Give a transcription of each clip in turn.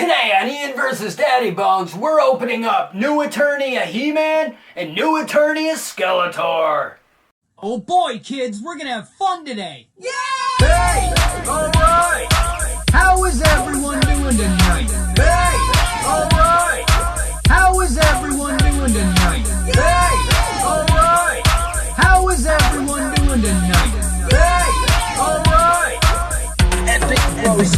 Today on Ian vs. Daddybones, we're opening up new Eternia He-Man and new Eternia Skeletor. Oh boy, kids, we're gonna have fun today. Yay! Hey! Alright! How is everyone doing tonight? Hey! Alright! How is everyone doing tonight? Hey! Alright! How is everyone doing tonight? Hey! Alright! Epic roast.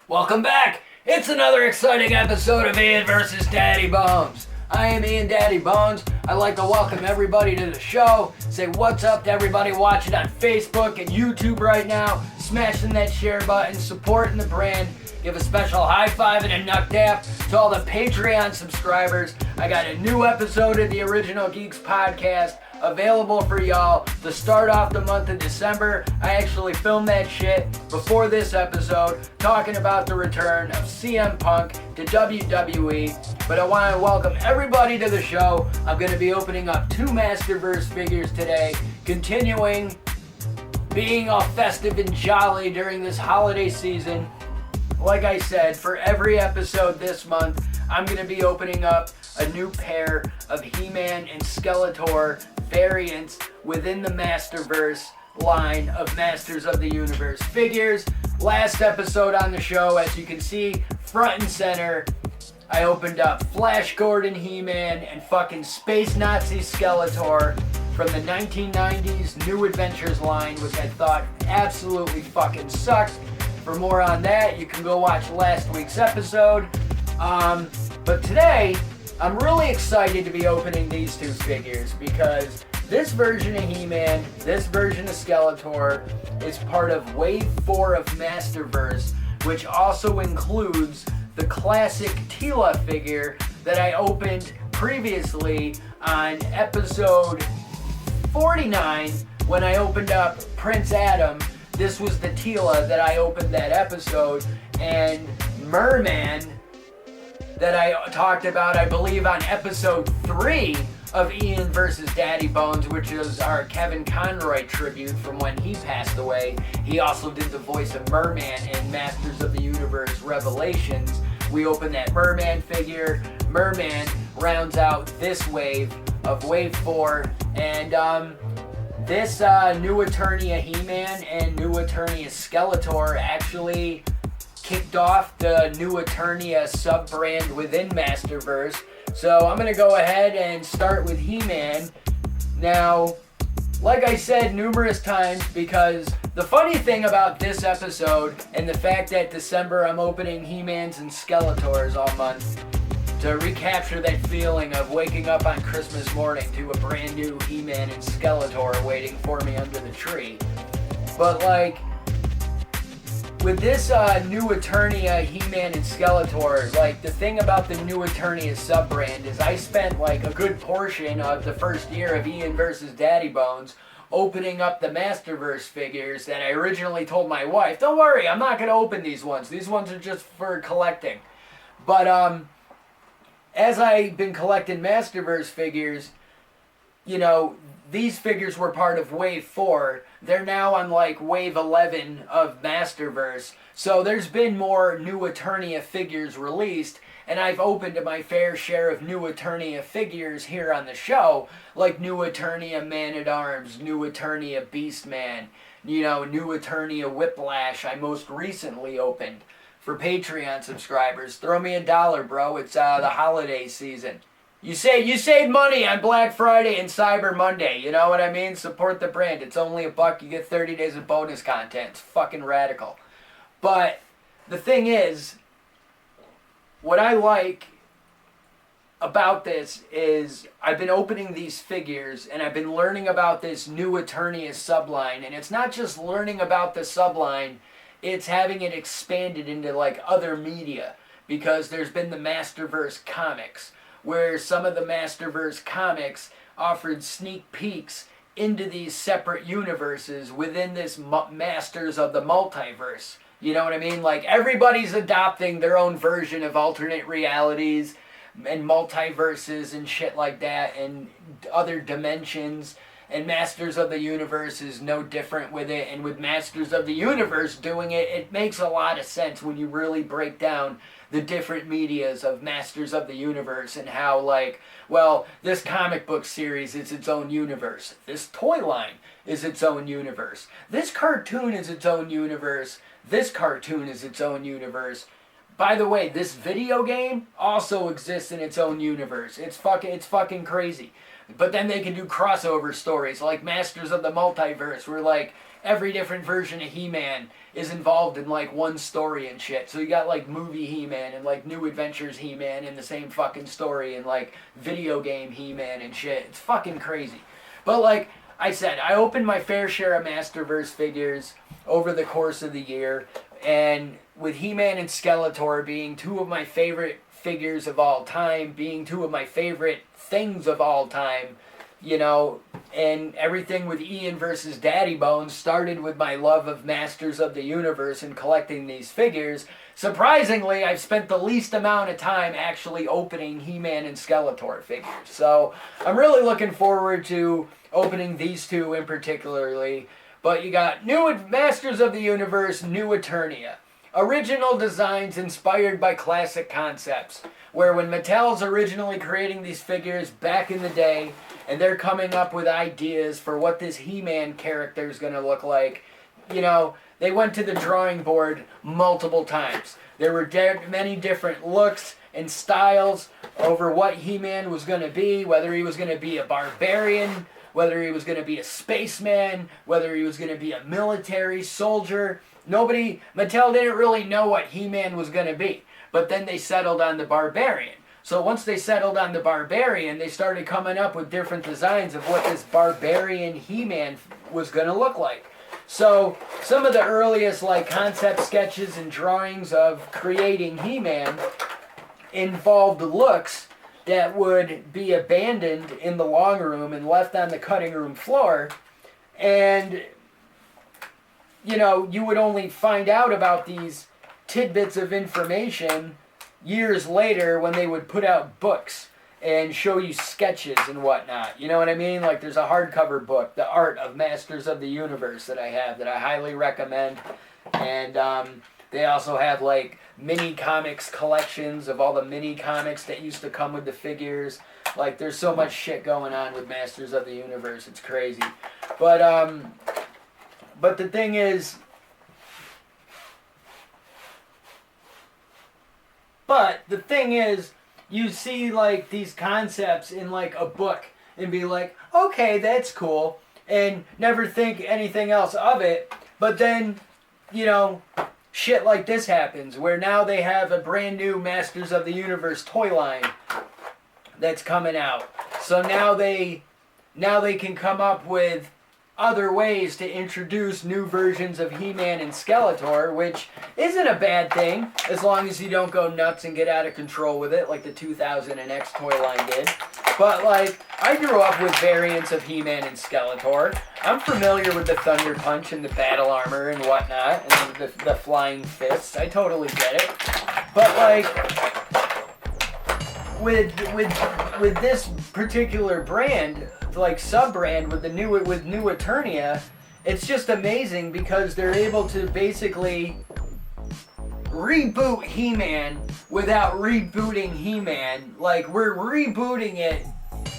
Welcome back! It's another exciting episode of Ian vs. Daddybones. I am Ian Daddybones. I'd like to welcome everybody to the show. Say what's up to everybody watching on Facebook and YouTube right now. Smashing that share button, supporting the brand. Give a special high five and a nut tap to all the Patreon subscribers. I got a new episode of the Original Geeks podcast available for y'all to start off the month of December. I actually filmed that shit before this episode, talking about the return of CM Punk to WWE. But I want to welcome everybody to the show. I'm going to be opening up 2 Masterverse figures today, continuing being all festive and jolly during this holiday season. Like I said, for every episode this month, I'm going to be opening up a new pair of He-Man and Skeletor variants within the Masterverse line of Masters of the Universe figures. Last episode on the show, as you can see, front and center, I opened up Flash Gordon He-Man and fucking Space Nazi Skeletor from the 1990s New Adventures line, which I thought absolutely fucking sucked. For more on that, you can go watch last week's episode. But today, I'm really excited to be opening these 2 figures because this version of He-Man, this version of Skeletor is part of Wave 4 of Masterverse, which also includes the classic Teela figure that I opened previously on episode 49 when I opened up Prince Adam. This was the Teela that I opened that episode, and Merman that I talked about, I believe, on episode 3 of Ian vs. Daddybones, which is our Kevin Conroy tribute from when he passed away. He also did the voice of Merman in Masters of the Universe Revelations. We opened that Merman figure. Merman rounds out this wave of Wave 4, and this new Eternia He-Man and new Eternia Skeletor actually kicked off the new Eternia sub-brand within Masterverse. So I'm going to go ahead and start with He-Man. Now, like I said numerous times, because the funny thing about this episode and the fact that December I'm opening He-Mans and Skeletors all month to recapture that feeling of waking up on Christmas morning to a brand new He-Man and Skeletor waiting for me under the tree. But like, with this new Eternia He-Man and Skeletor, like the thing about the new Eternia sub-brand is I spent like a good portion of the first year of Ian vs. Daddybones opening up the Masterverse figures that I originally told my wife, don't worry, I'm not going to open these ones. These ones are just for collecting. But as I've been collecting Masterverse figures, you know, these figures were part of Wave 4. They're now on like Wave 11 of Masterverse. So there's been more new Eternia figures released, and I've opened my fair share of new Eternia figures here on the show, like new Eternia Man-at-Arms, new Eternia Beastman, you know, new Eternia Whiplash I most recently opened. For Patreon subscribers, throw me $1, bro. It's the holiday season. You save money on Black Friday and Cyber Monday. You know what I mean? Support the brand. It's only $1. You get 30 days of bonus content. It's fucking radical. But the thing is, what I like about this is I've been opening these figures and I've been learning about this new Eternia subline. And it's not just learning about the subline, it's having it expanded into like other media, because there's been the Masterverse comics, where some of the Masterverse comics offered sneak peeks into these separate universes within this Masters of the Multiverse. You know what I mean? Like, everybody's adopting their own version of alternate realities and multiverses and shit like that, and other dimensions. And Masters of the Universe is no different with it. And with Masters of the Universe doing it, it makes a lot of sense when you really break down the different medias of Masters of the Universe and how, like, well, this comic book series is its own universe. This toy line is its own universe. This cartoon is its own universe. This cartoon is its own universe. By the way, this video game also exists in its own universe. It's fucking crazy. But then they can do crossover stories like Masters of the Multiverse, where like every different version of He-Man is involved in like one story and shit. So you got like movie He-Man and like New Adventures He-Man in the same fucking story and like video game He-Man and shit. It's fucking crazy. But like I said, I opened my fair share of Masterverse figures over the course of the year, and with He-Man and Skeletor being two of my favorite figures of all time, being two of my favorite things of all time, you know, and everything with Ian versus Daddybones started with my love of Masters of the Universe and collecting these figures. Surprisingly, I've spent the least amount of time actually opening He-Man and Skeletor figures. So I'm really looking forward to opening these two in particularly. But you got new Masters of the Universe, New Eternia. Original designs inspired by classic concepts, where when Mattel's originally creating these figures back in the day, and they're coming up with ideas for what this He-Man character is going to look like, you know, they went to the drawing board multiple times. There were many different looks and styles over what He-Man was going to be, whether he was going to be a barbarian, whether he was going to be a spaceman, whether he was going to be a military soldier. Mattel didn't really know what He-Man was going to be. But then they settled on the barbarian. So once they settled on the barbarian, they started coming up with different designs of what this barbarian He-Man was going to look like. So some of the earliest like concept sketches and drawings of creating He-Man involved looks that would be abandoned in the long room and left on the cutting room floor. And, you know, you would only find out about these tidbits of information years later when they would put out books and show you sketches and whatnot. You know what I mean? Like there's a hardcover book, The Art of Masters of the Universe, that I have that I highly recommend. And they also have like mini comics collections of all the mini comics that used to come with the figures. Like there's so much shit going on with Masters of the Universe. It's crazy. But the thing is, you see like these concepts in like a book and be like, okay, that's cool, and never think anything else of it. But then, you know, shit like this happens where now they have a brand new Masters of the Universe toy line that's coming out. So now they can come up with other ways to introduce new versions of He-Man and Skeletor, which isn't a bad thing as long as you don't go nuts and get out of control with it like the 2000 and X toy line did. But like, I grew up with variants of He-Man and Skeletor. I'm familiar with the Thunder Punch and the battle armor and whatnot, and the flying fists. I totally get it. But like, with this particular brand, like sub-brand with New Eternia, it's just amazing because they're able to basically reboot He-Man without rebooting He-Man. Like, we're rebooting it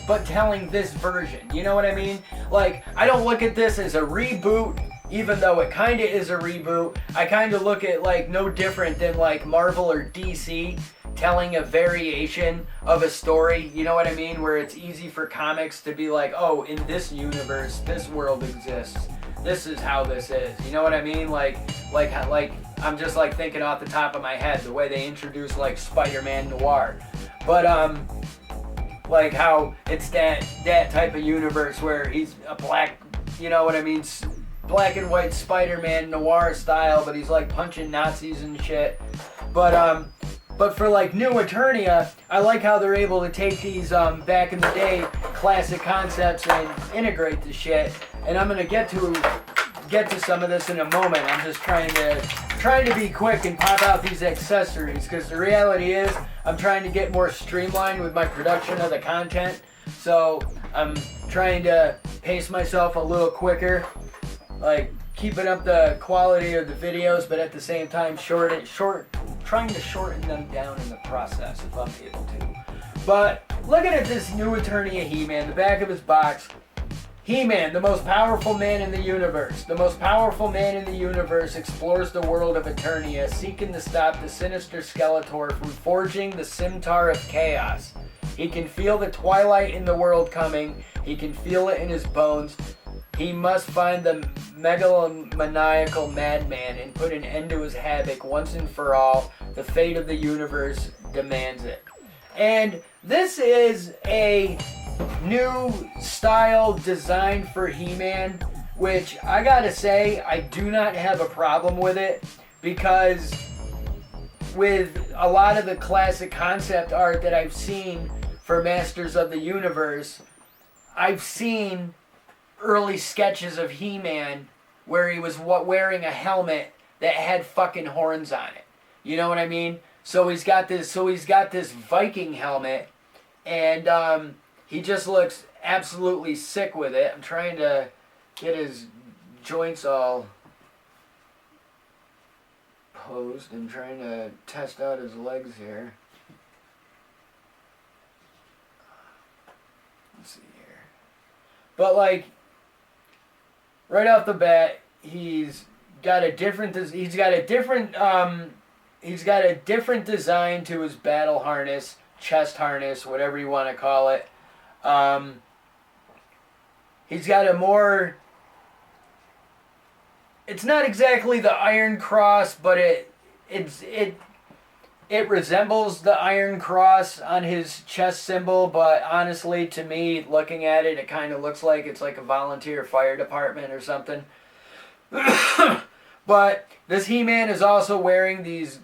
but telling this version, you know what I mean? Like, I don't look at this as a reboot, even though it kind of is a reboot. I kind of look at like no different than like Marvel or DC telling a variation of a story, you know what I mean? Where it's easy for comics to be like, oh, in this universe, this world exists. This is how this is. You know what I mean? Like I'm just like thinking off the top of my head the way they introduce like Spider-Man Noir. But like how it's that type of universe where he's a black, you know what I mean? Black and white Spider-Man Noir style, but he's like punching Nazis and shit. But for like New Eternia, I like how they're able to take these back in the day classic concepts and integrate the shit. And I'm gonna get to some of this in a moment. I'm just trying to be quick and pop out these accessories because the reality is I'm trying to get more streamlined with my production of the content. So I'm trying to pace myself a little quicker, like keeping up the quality of the videos, but at the same time trying to shorten them down in the process if I'm able to. But looking at this new Eternia He-Man, the back of his box, He-Man, the most powerful man in the universe. The most powerful man in the universe explores the world of Eternia, seeking to stop the sinister Skeletor from forging the scimitar of chaos. He can feel the twilight in the world coming. He can feel it in his bones. He must find the megalomaniacal madman and put an end to his havoc once and for all. The fate of the universe demands it. And this is a new style design for He-Man, which I gotta say, I do not have a problem with it, because with a lot of the classic concept art that I've seen for Masters of the Universe, I've seen early sketches of He-Man where he was wearing a helmet that had fucking horns on it. You know what I mean? So he's got this Viking helmet, and he just looks absolutely sick with it. I'm trying to get his joints all posed and trying to test out his legs here. Let's see here. But like, right off the bat, he's got a different design to his battle harness, chest harness, whatever you want to call it. He's got a more... It's not exactly the Iron Cross, but it resembles the Iron Cross on his chest symbol, but honestly, to me, looking at it, it kind of looks like it's like a volunteer fire department or something. But this He-Man is also wearing these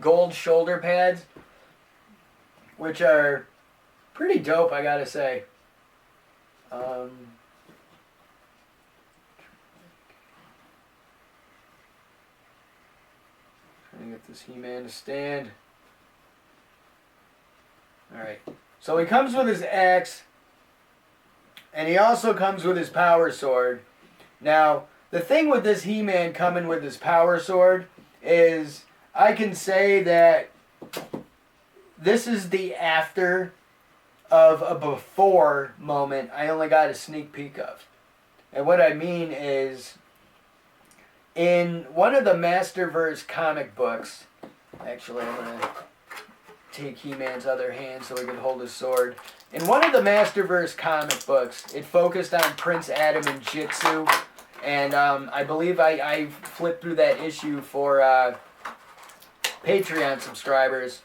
gold shoulder pads, which are pretty dope, I gotta say. Trying to get this He-Man to stand. Alright, so he comes with his axe, and he also comes with his power sword. Now, the thing with this He-Man coming with his power sword is, I can say that this is the after of a before moment I only got a sneak peek of. And what I mean is, in one of the Masterverse comic books, actually I'm going to take He-Man's other hand so he can hold his sword. In one of the Masterverse comic books, it focused on Prince Adam and Jitsu, and I believe I flipped through that issue for Patreon subscribers.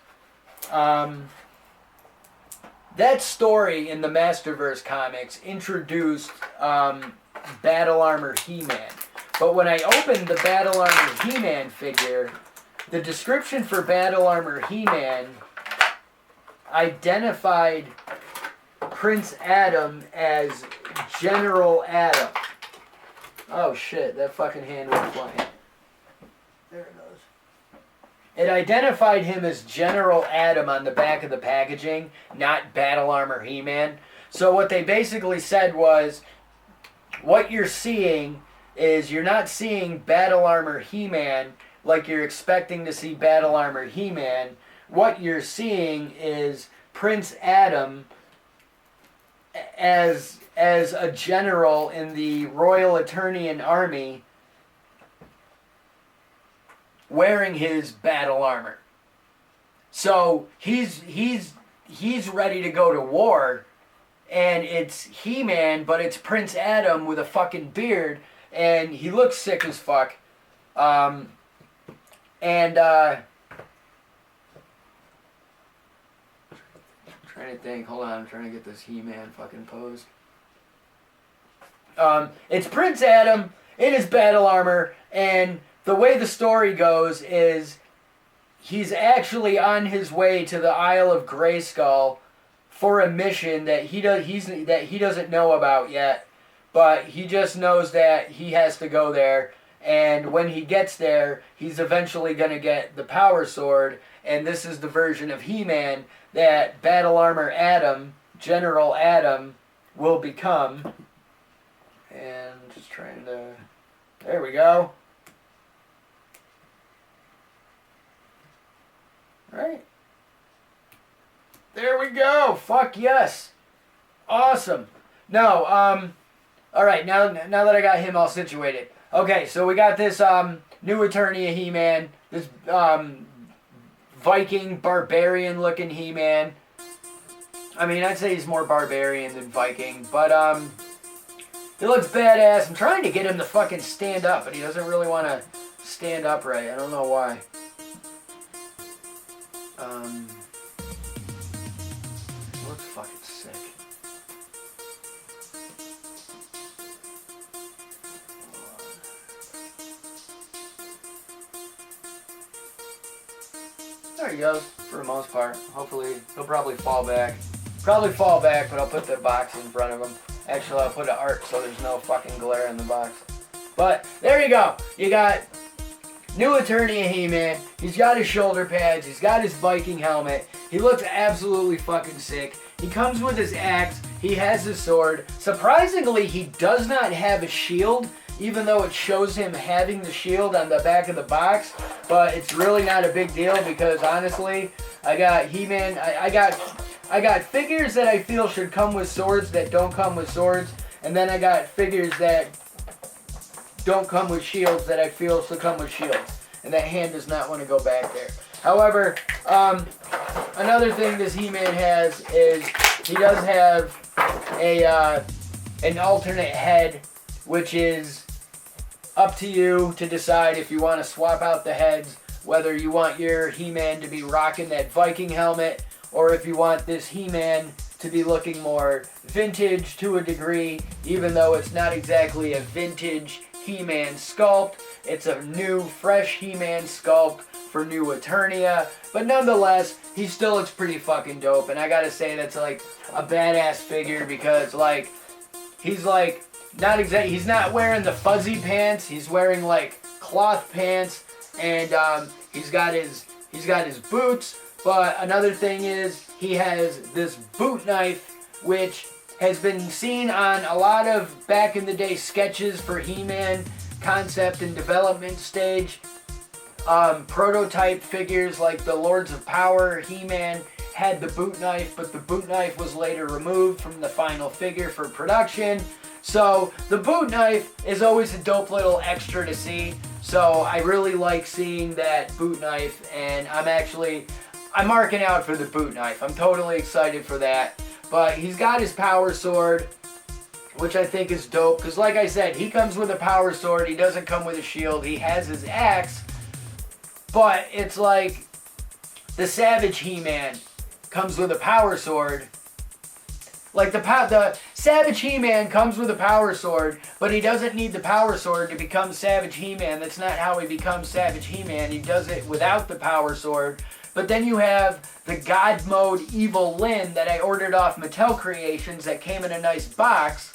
That story in the Masterverse comics introduced Battle Armor He-Man. But when I opened the Battle Armor He-Man figure, the description for Battle Armor He-Man identified Prince Adam as General Adam. Oh shit, that fucking hand went flying. There it goes. It identified him as General Adam on the back of the packaging, not Battle Armor He-Man. So what they basically said was, what you're seeing is you're not seeing Battle Armor He-Man like you're expecting to see Battle Armor He-Man. What you're seeing is Prince Adam as a general in the Royal Eternian Army wearing his battle armor. So he's ready to go to war, and it's He-Man, but it's Prince Adam with a fucking beard, and he looks sick as fuck. Trying to think, hold on, I'm trying to get this He-Man fucking posed. It's Prince Adam in his battle armor, and the way the story goes is he's actually on his way to the Isle of Grayskull for a mission that he doesn't know about yet, but he just knows that he has to go there, and when he gets there, he's eventually going to get the power sword, and this is the version of He-Man that Battle Armor Adam, General Adam, will become. And just trying to... There we go. Right. There we go. Fuck yes. Awesome. No, alright, now that I got him all situated. Okay, so we got this, new Eternia He-Man. This, Viking, barbarian-looking He-Man. I mean, I'd say he's more barbarian than Viking, but, he looks badass. I'm trying to get him to fucking stand up, but he doesn't really want to stand upright. I don't know why. He looks fucking sick. There he goes, for the most part. Hopefully, he'll probably fall back. But I'll put the box in front of him. Actually, I'll put an arc so there's no fucking glare in the box. But, there you go. You got new Eternia He-Man. He's got his shoulder pads. He's got his Viking helmet. He looks absolutely fucking sick. He comes with his axe. He has his sword. Surprisingly, he does not have a shield, even though it shows him having the shield on the back of the box. But it's really not a big deal because, honestly, I got He-Man. I got figures that I feel should come with swords that don't come with swords. And then I got figures that don't come with shields that I feel should come with shields. And that hand does not want to go back there. However, another thing this He-Man has is he does have an alternate head, which is up to you to decide if you want to swap out the heads, whether you want your He-Man to be rocking that Viking helmet, or if you want this He-Man to be looking more vintage to a degree, even though it's not exactly a vintage He-Man sculpt. It's a new, fresh He-Man sculpt for new Eternia. But nonetheless, he still looks pretty fucking dope. And I gotta say, that's like a badass figure because, like, he's like, he's not wearing the fuzzy pants. He's wearing, like, cloth pants. And he's got his boots. But another thing is, he has this boot knife, which has been seen on a lot of back in the day sketches for He-Man concept and development stage. Prototype figures like the Lords of Power, He-Man had the boot knife, but the boot knife was later removed from the final figure for production. So the boot knife is always a dope little extra to see. So I really like seeing that boot knife, and I'm marking out for the boot knife. I'm totally excited for that. But he's got his power sword, which I think is dope. Because like I said, he comes with a power sword. He doesn't come with a shield. He has his axe. But it's like the Savage He-Man comes with a power sword. Like the Savage He-Man comes with a power sword, but he doesn't need the power sword to become Savage He-Man. That's not how he becomes Savage He-Man. He does it without the power sword. But then you have the God Mode Evil Lynn that I ordered off Mattel Creations that came in a nice box.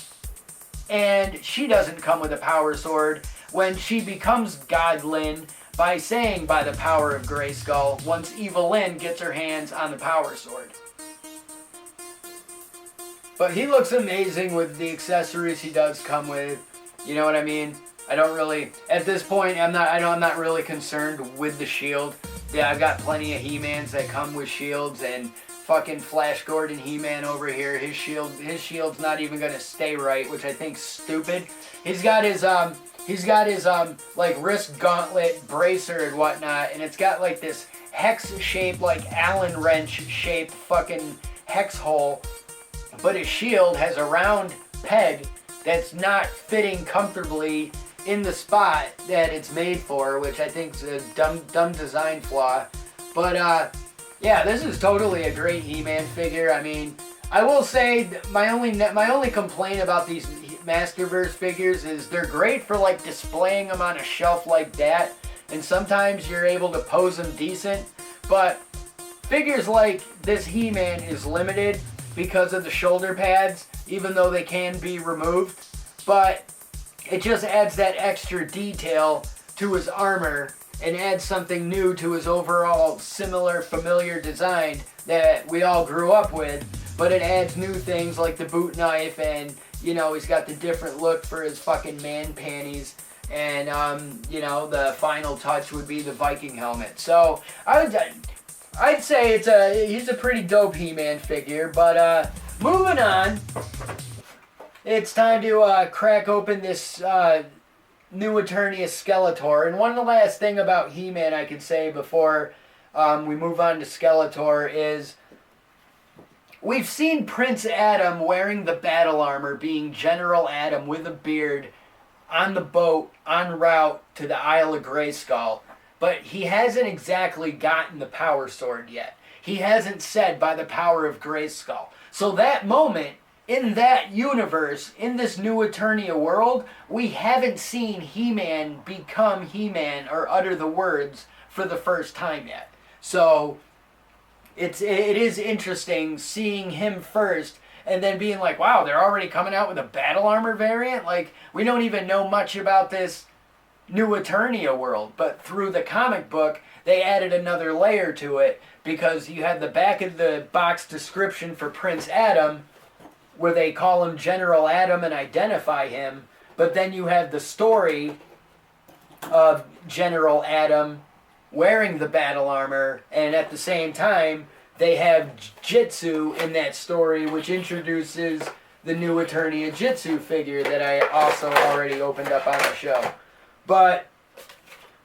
And she doesn't come with a power sword when she becomes God Lynn by saying by the power of Grayskull once Evil Lynn gets her hands on the power sword. But he looks amazing with the accessories he does come with. You know what I mean? I don't really, at this point, I'm not really concerned with the shield. Yeah, I've got plenty of He-Mans that come with shields, and fucking Flash Gordon He-Man over here, his shield's not even gonna stay right, which I think's stupid. He's got his like wrist gauntlet bracer and whatnot, and it's got like this hex shaped, like Allen wrench shaped fucking hex hole, but his shield has a round peg that's not fitting comfortably in the spot that it's made for, which I think is a dumb design flaw. But yeah, this is totally a great He-Man figure. I mean, I will say my only complaint about these Masterverse figures is they're great for like displaying them on a shelf like that, and sometimes you're able to pose them decent. But figures like this He-Man is limited because of the shoulder pads, even though they can be removed. But it just adds that extra detail to his armor and adds something new to his overall similar, familiar design that we all grew up with. But it adds new things like the boot knife and you know, he's got the different look for his fucking man panties. And, you know, the final touch would be the Viking helmet. So, I'd say he's a pretty dope He-Man figure. But, moving on, it's time to crack open this new Eternia Skeletor. And one last thing about He-Man I could say before we move on to Skeletor is we've seen Prince Adam wearing the battle armor, being General Adam with a beard, on the boat, en route to the Isle of Grayskull. But he hasn't exactly gotten the power sword yet. He hasn't said, by the power of Grayskull. So that moment, in that universe, in this new Eternia world, we haven't seen He-Man become He-Man or utter the words for the first time yet. So it is interesting seeing him first and then being like, wow, they're already coming out with a battle armor variant? Like, we don't even know much about this new Eternia world, but through the comic book, they added another layer to it because you have the back of the box description for Prince Adam where they call him General Adam and identify him, but then you have the story of General Adam wearing the battle armor, and at the same time, they have Jitsu in that story, which introduces the new Eternia Jitsu figure that I also already opened up on the show. But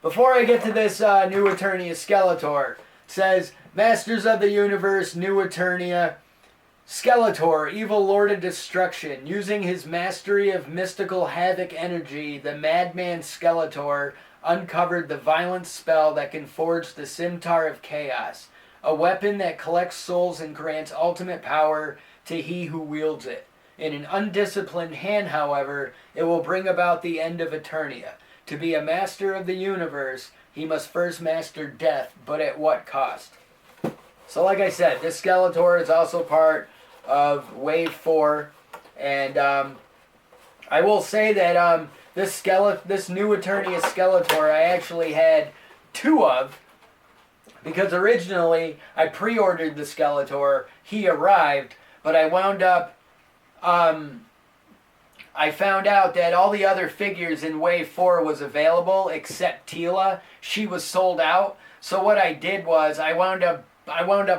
before I get to this new Eternia Skeletor, it says, Masters of the Universe, new Eternia, Skeletor, evil lord of destruction, using his mastery of mystical havoc energy, the madman Skeletor uncovered the violent spell that can forge the Scimitar of Chaos, a weapon that collects souls and grants ultimate power to he who wields it. In an undisciplined hand, however, it will bring about the end of Eternia. To be a master of the universe, he must first master death, but at what cost? So like I said, this Skeletor is also part of Wave 4, and I will say that this new Eternia Skeletor I actually had 2 of, because originally I pre-ordered the Skeletor, he arrived, but I wound up, I found out that all the other figures in Wave 4 was available except Teela. She was sold out, so what I did was I wound up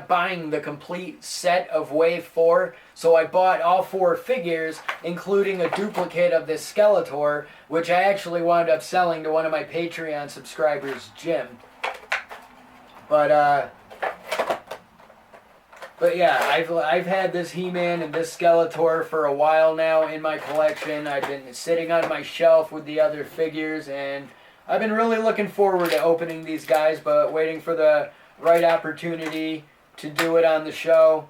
buying the complete set of Wave 4, so I bought all 4 figures, including a duplicate of this Skeletor, which I actually wound up selling to one of my Patreon subscribers, Jim. But yeah, I've had this He-Man and this Skeletor for a while now in my collection. I've been sitting on my shelf with the other figures, and I've been really looking forward to opening these guys, but waiting for the right opportunity to do it on the show.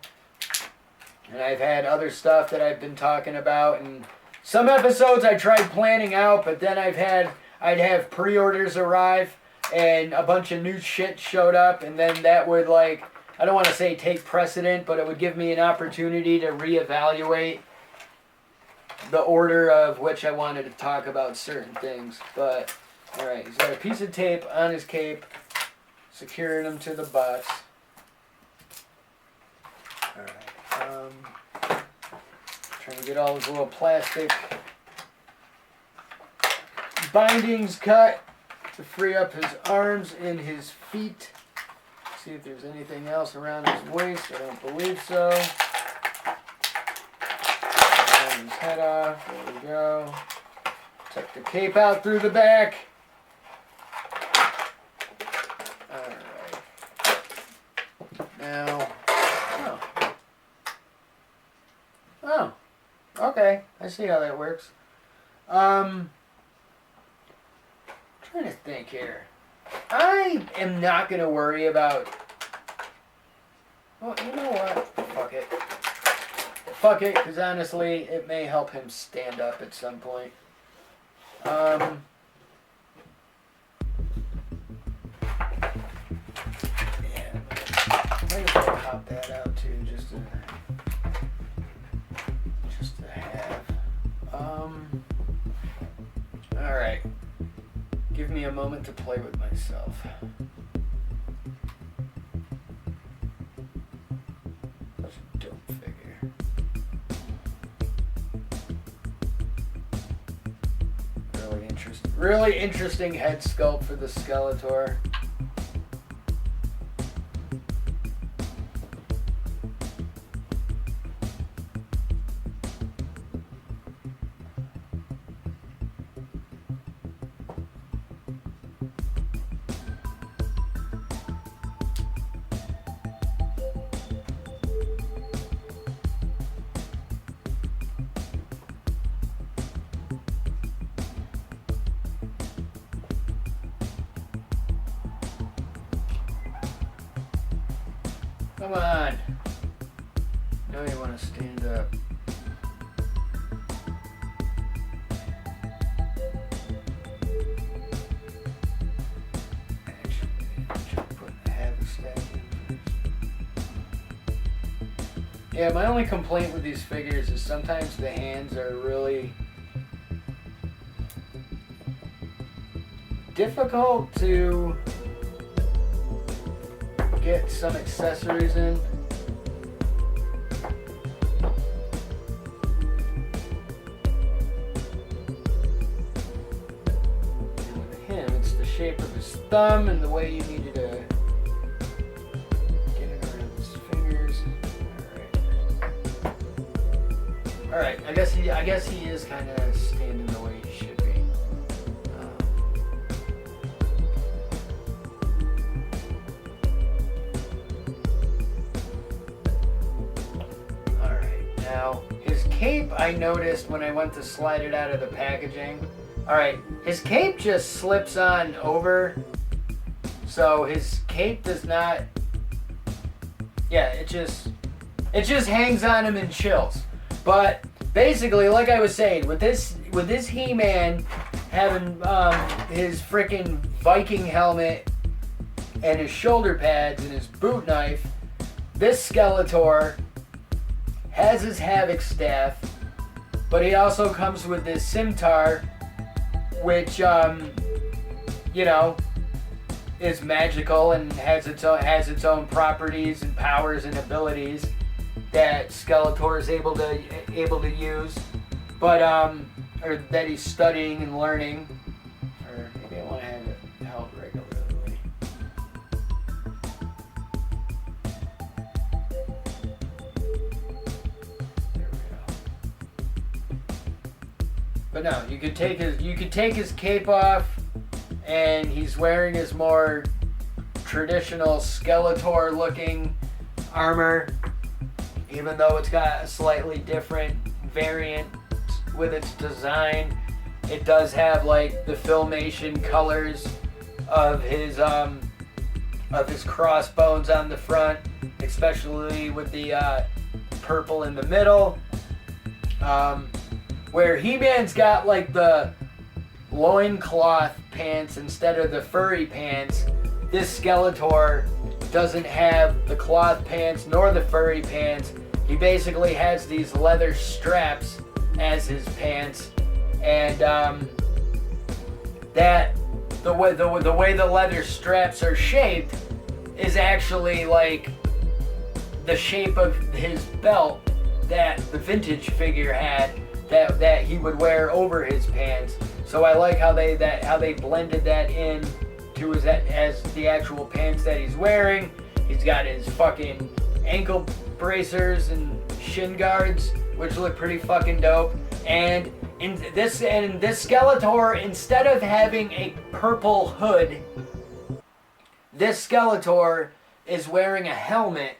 And I've had other stuff that I've been talking about, and some episodes I tried planning out, but then I'd have pre-orders arrive and a bunch of new shit showed up, and then that would, like, I don't want to say take precedent, but it would give me an opportunity to reevaluate the order of which I wanted to talk about certain things. But alright, he's got a piece of tape on his cape securing him to the box. Alright, trying to get all his little plastic bindings cut to free up his arms and his feet. See if there's anything else around his waist. I don't believe so. Turn his head off. There we go. Tuck the cape out through the back. Alright. Now. Oh. Okay. I see how that works. Trying to think here. I am not going to worry about... Well, you know what? Fuck it. Fuck it, because honestly, it may help him stand up at some point. Yeah. Might as well pop that out too, just to have. Alright. Give me a moment to play with myself. Such a dope figure. Really interesting head sculpt for the Skeletor. Come on. Now you want to stand up. Actually, put the haversack in first. Yeah, my only complaint with these figures is sometimes the hands are really difficult to get some accessories in. And with him, it's the shape of his thumb and the way you needed to get it around his fingers. All right. I guess he is kind of standing the way he should be. Now, his cape, I noticed when I went to slide it out of the packaging. Alright, his cape just slips on over. So his cape does not... Yeah, it just hangs on him and chills. But basically, like I was saying, with this He-Man having his freaking Viking helmet and his shoulder pads and his boot knife, this Skeletor has his Havoc staff, but he also comes with this scimitar, which, is magical and has its own properties and powers and abilities that Skeletor is able to use, but or that he's studying and learning, or maybe I want to have it held regularly. But no, you could take his cape off, and he's wearing his more traditional Skeletor looking armor, even though it's got a slightly different variant with its design. It does have like the Filmation colors of his crossbones on the front, especially with the purple in the middle. Where He-Man's got like the loincloth pants instead of the furry pants, this Skeletor doesn't have the cloth pants nor the furry pants. He basically has these leather straps as his pants, and that the way the leather straps are shaped is actually like the shape of his belt that the vintage figure had. That he would wear over his pants. So I like how they blended that in to as the actual pants that he's wearing. He's got his fucking ankle bracers and shin guards, which look pretty fucking dope. And in this Skeletor, instead of having a purple hood, this Skeletor is wearing a helmet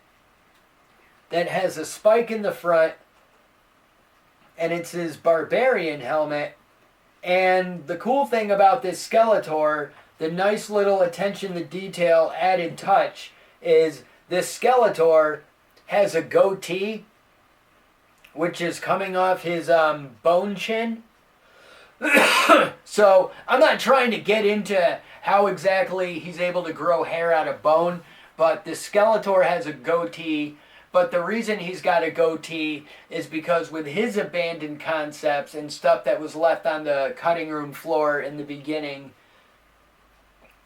that has a spike in the front, and it's his barbarian helmet. And the cool thing about this Skeletor, the nice little attention to detail added touch, is this Skeletor has a goatee, which is coming off his bone chin. So I'm not trying to get into how exactly he's able to grow hair out of bone, but the Skeletor has a goatee. But the reason he's got a goatee is because with his abandoned concepts and stuff that was left on the cutting room floor in the beginning,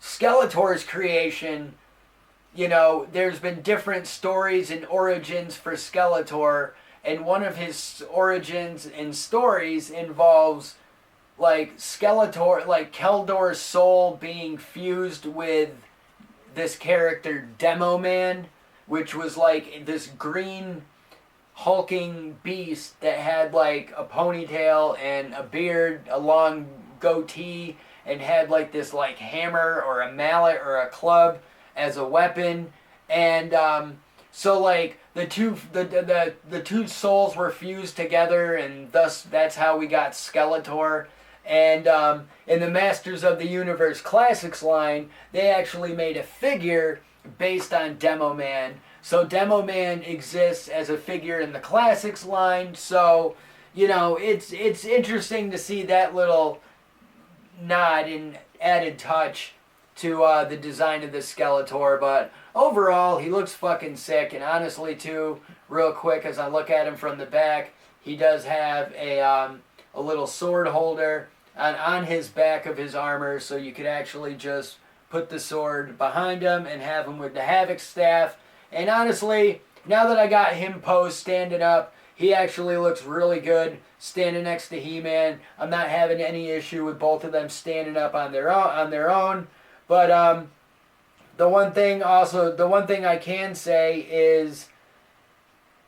Skeletor's creation, there's been different stories and origins for Skeletor, and one of his origins and stories involves like Skeletor, like Keldor's soul being fused with this character Demo Man, which was like this green hulking beast that had like a ponytail and a beard, a long goatee, and had like this like hammer or a mallet or a club as a weapon. And so like the two souls were fused together, and thus that's how we got Skeletor. And in the Masters of the Universe Classics line, they actually made a figure based on Demo Man. So Demo Man exists as a figure in the Classics line. So, you know, it's interesting to see that little nod and added touch to the design of the Skeletor. But overall, he looks fucking sick. And honestly, too, real quick, as I look at him from the back, he does have a little sword holder on his back of his armor, so you could actually just put the sword behind him and have him with the Havoc staff. And honestly, now that I got him posed standing up, he actually looks really good standing next to He-Man. I'm not having any issue with both of them standing up on their own. But the one thing I can say is,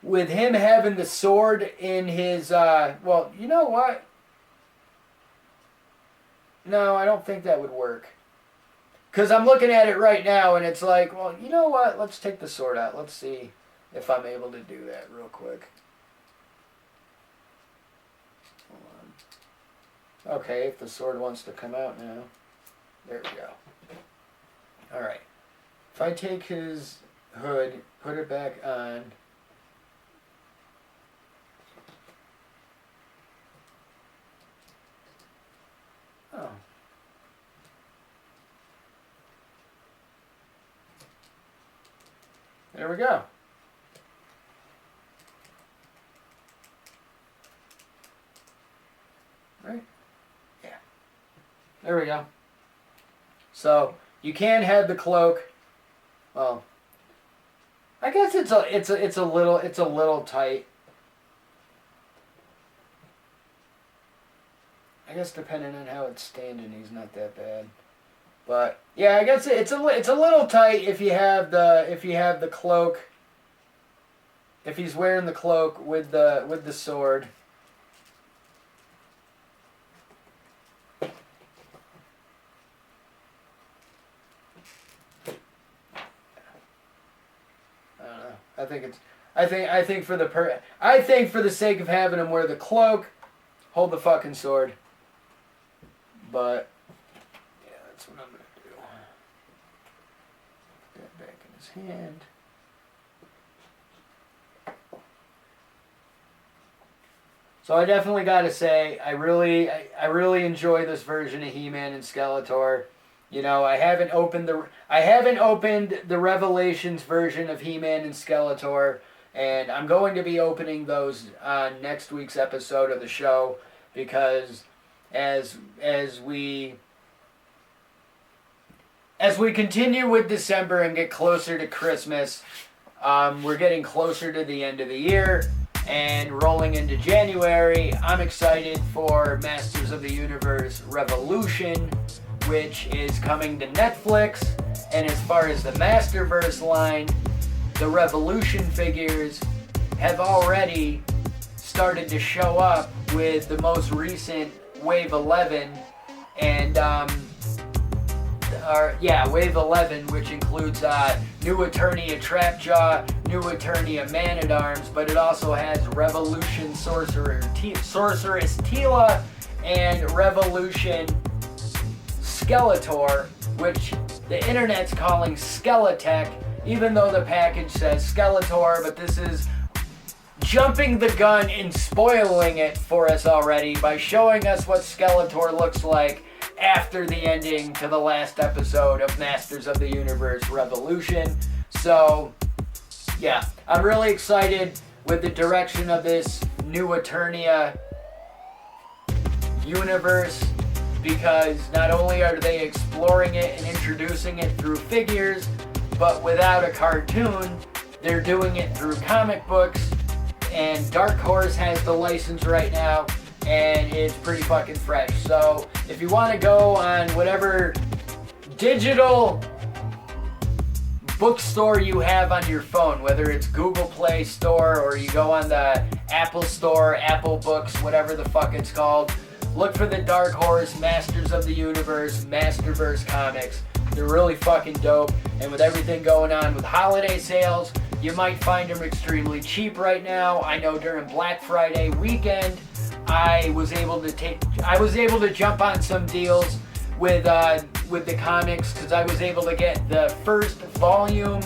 with him having the sword in his, well, you know what? No, I don't think that would work. Because I'm looking at it right now, and it's like, well, you know what? Let's take the sword out. Let's see if I'm able to do that real quick. Hold on. Okay, if the sword wants to come out now. There we go. Alright. If I take his hood, put it back on. Oh. There we go. Right? Yeah. There we go. So you can have the cloak. Well, I guess it's a little tight. I guess depending on how it's standing, he's not that bad. But yeah, I guess it's a little tight if you have the cloak. If he's wearing the cloak with the sword. I don't know. I think for the sake of having him wear the cloak, hold the fucking sword. But yeah, that's what I'm gonna do. Put that back in his hand. So I definitely got to say, I really enjoy this version of He-Man and Skeletor. You know, I haven't opened the Revelations version of He-Man and Skeletor, and I'm going to be opening those on next week's episode of the show, because as we continue with December and get closer to Christmas, we're getting closer to the end of the year and rolling into January. I'm excited for Masters of the Universe Revolution, which is coming to Netflix. And as far as the Masterverse line, the Revolution figures have already started to show up with the most recent Wave 11, and Wave 11, which includes new Eternia Trapjaw, new Eternia Man-at-Arms, but it also has Revolution Sorceress Teela and Revolution Skeletor, which the internet's calling Skeletech, even though the package says Skeletor, but this is jumping the gun and spoiling it for us already by showing us what Skeletor looks like after the ending to the last episode of Masters of the Universe Revolution. So, yeah, I'm really excited with the direction of this new Eternia universe, because not only are they exploring it and introducing it through figures, but without a cartoon, they're doing it through comic books. And Dark Horse has the license right now and it's pretty fucking fresh. So if you want to go on whatever digital bookstore you have on your phone, whether it's Google Play Store or you go on the Apple Store, Apple Books, whatever the fuck it's called, look for the Dark Horse Masters of the Universe Masterverse comics. They're really fucking dope, and with everything going on with holiday sales, you might find them extremely cheap right now. I know during Black Friday weekend, I was able to jump on some deals with the comics, because I was able to get the first volume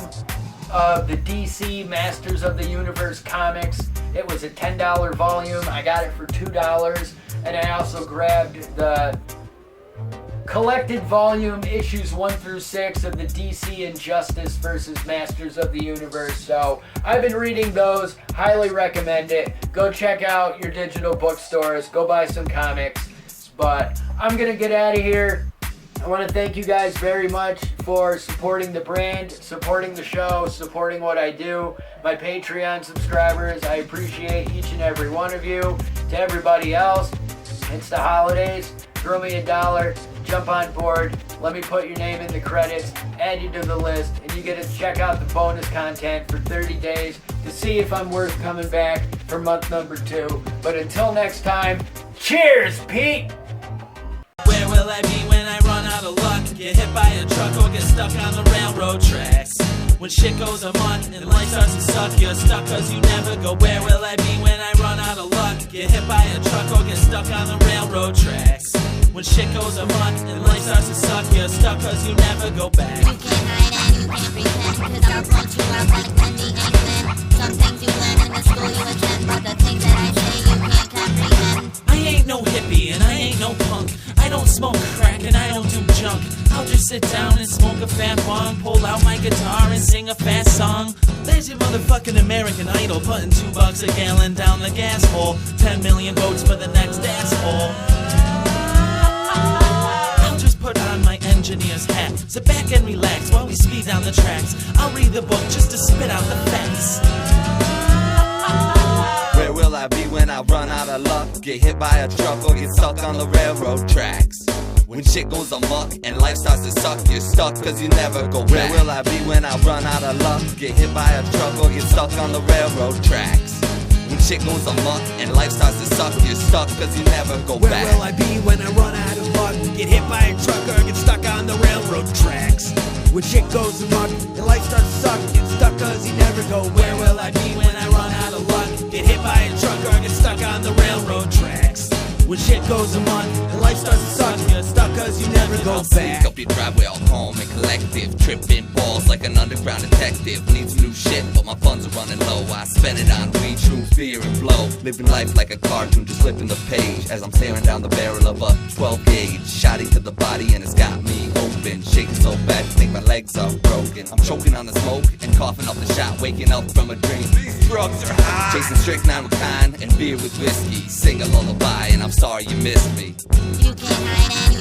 of the DC Masters of the Universe comics. It was a $10 volume. I got it for $2, and I also grabbed the collected volume issues 1 through 6 of the DC Injustice versus Masters of the Universe. So I've been reading those. Highly recommend it. Go check out your digital bookstores. Go buy some comics. But I'm gonna get out of here. I want to thank you guys very much for supporting the brand, supporting the show, supporting what I do. My Patreon subscribers, I appreciate each and every one of you. To everybody else, it's the holidays. Throw me $1, jump on board, let me put your name in the credits, add you to the list, and you get to check out the bonus content for 30 days to see if I'm worth coming back for month number 2. But until next time, cheers, Pete! Where will I be when I run out of luck? Get hit by a truck or get stuck on the railroad tracks. When shit goes amok and life starts to suck, you're stuck cause you never go. Where will I be when I run out of luck? Get hit by a truck or get stuck on the railroad tracks. When shit goes amok and life starts to suck, you're stuck cause you never go back. You can't hide and you can't pretend, cause I'll punch you out like Wendy and Glenn. Some things you learn in the school you attend, but the things that I say you can't comprehend. I ain't no hippie and I ain't no punk. I don't smoke crack and I don't do junk. I'll just sit down and smoke a fat bong, pull out my guitar and sing a fat song. There's your motherfucking American Idol, putting $2 a gallon down the gas hole. 10 million votes for the next asshole. I'll just put on my engineer's hat, sit back and relax while we speed down the tracks. I'll read the book just to spit out the facts. Where will I be when I run out of luck? Get hit by a truck or get stuck on the railroad tracks. When shit goes amok and life starts to suck, you're stuck cause you never go back. Where will I be when I run out of luck? Get hit by a truck or get stuck on the railroad tracks. When shit goes amok and life starts to suck, you're stuck cause you never go back. Where will I be when I run out of luck? Get hit by a truck or get stuck on the railroad tracks. When shit goes amok and life starts to suck, get stuck cause you never go. Where will I be when I run out of luck? Get hit by a truck or get stuck on the railroad tracks. When shit goes amok and life starts to suck, you're stuck cause you never go back. Sneak up your driveway all calm and collective, tripping balls like an underground detective. Need some new shit but my funds are running low. I spend it on weed, truth, fear and flow. Living life like a cartoon, just flipping the page as I'm staring down the barrel of a 12 gauge. Shotty to the body and it's got me open, shaking so bad I think my legs are broken. I'm choking on the smoke and coughing up the shot, waking up from a dream. These drugs are high. Chasing strychnine with kind and beer with whiskey. Sing a lullaby and I'm sorry you missed me. You can't hide and